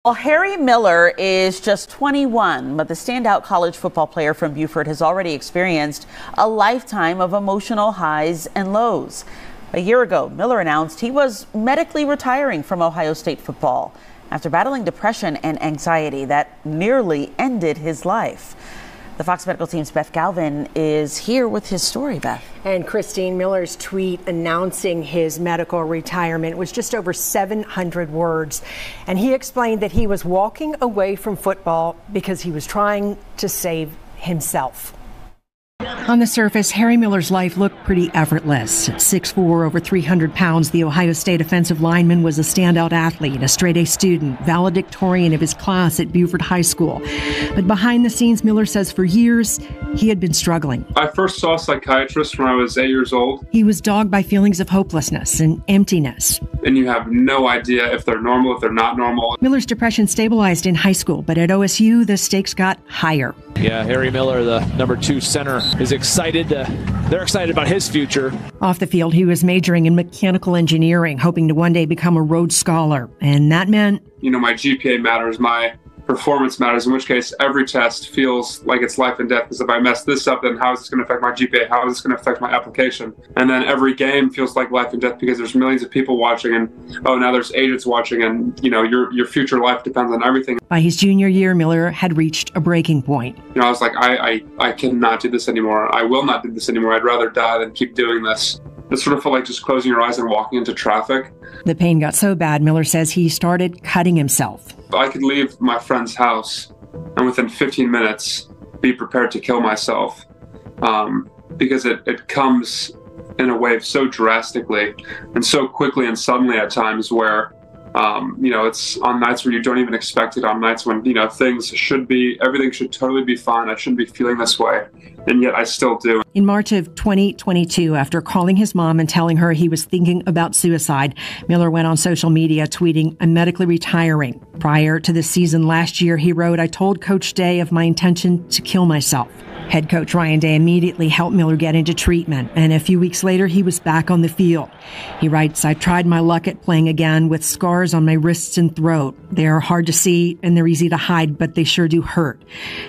Well, Harry Miller is just 21, but the standout college football player from Buford has already experienced a lifetime of emotional highs and lows. A year ago, Miller announced he was medically retiring from Ohio State football after battling depression and anxiety that nearly ended his life. The Fox Medical Team's Beth Galvin is here with his story, Beth. And Christine, Miller's tweet announcing his medical retirement was just over 700 words. And he explained that he was walking away from football because he was trying to save himself. On the surface, Harry Miller's life looked pretty effortless. At 6'4", over 300 pounds, the Ohio State offensive lineman was a standout athlete, a straight-A student, valedictorian of his class at Buford High School. But behind the scenes, Miller says for years, he had been struggling. I first saw a psychiatrist when I was 8 years old. He was dogged by feelings of hopelessness and emptiness. And you have no idea if they're normal, if they're not normal. Miller's depression stabilized in high school, but at OSU, the stakes got higher. Yeah, Harry Miller, the #2 center, is excited. They're excited about his future. Off the field, he was majoring in mechanical engineering, hoping to one day become a Rhodes Scholar. And that meant, my GPA matters, my performance matters, in which case every test feels like it's life and death, because if I mess this up, then how is this going to affect my GPA? How is this going to affect my application? And then every game feels like life and death because there's millions of people watching, and now there's agents watching, and your future life depends on everything. By his junior year, Miller had reached a breaking point. I was like, I cannot do this anymore. I will not do this anymore. I'd rather die than keep doing this. It sort of felt like just closing your eyes and walking into traffic. The pain got so bad, Miller says he started cutting himself. I could leave my friend's house and within 15 minutes be prepared to kill myself because it comes in a wave so drastically and so quickly and suddenly at times where it's on nights where you don't even expect it, on nights when everything should totally be fine. I shouldn't be feeling this way, and yet I still do. In March of 2022, after calling his mom and telling her he was thinking about suicide, Miller went on social media tweeting, "I'm medically retiring." Prior to the season last year, he wrote, "I told Coach Day of my intention to kill myself." Head coach Ryan Day immediately helped Miller get into treatment, and a few weeks later, he was back on the field. He writes, "I tried my luck at playing again with scars on my wrists and throat. They are hard to see and they're easy to hide, but they sure do hurt.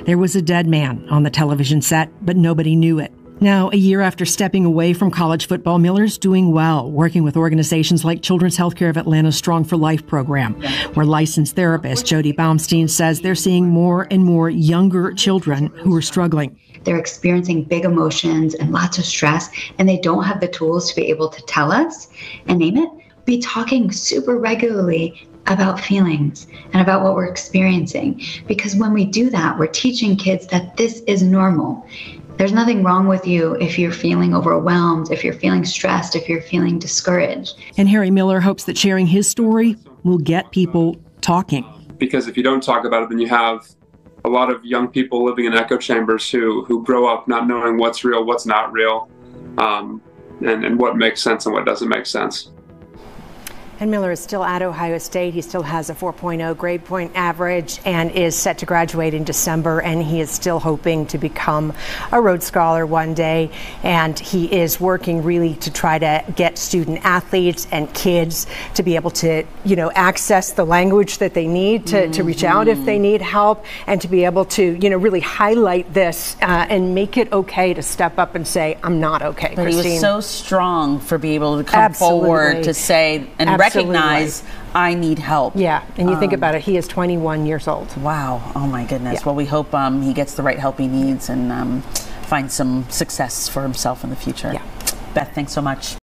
There was a dead man on the television set, but nobody knew it." Now, a year after stepping away from college football, Miller's doing well, working with organizations like Children's Healthcare of Atlanta's Strong for Life program, where licensed therapist Jody Baumstein says they're seeing more and more younger children who are struggling. They're experiencing big emotions and lots of stress, and they don't have the tools to be able to tell us and name it. Be talking super regularly about feelings and about what we're experiencing, because when we do that, we're teaching kids that this is normal. There's nothing wrong with you if you're feeling overwhelmed, if you're feeling stressed, if you're feeling discouraged. And Harry Miller hopes that sharing his story will get people talking. Because if you don't talk about it, then you have a lot of young people living in echo chambers who grow up not knowing what's real, what's not real, and what makes sense and what doesn't make sense. And Miller is still at Ohio State. He still has a 4.0 grade point average and is set to graduate in December. And he is still hoping to become a Rhodes Scholar one day. And he is working really to try to get student athletes and kids to be able to, access the language that they need to reach out if they need help, and to be able to, really highlight this and make it okay to step up and say, "I'm not okay." But Christine. he was so strong for being able to come forward to say and recognize, I need help. Yeah, and you think about it, he is 21 years old. Wow. Oh my goodness. Yeah. Well, we hope he gets the right help he needs and finds some success for himself in the future. Yeah. Beth, thanks so much.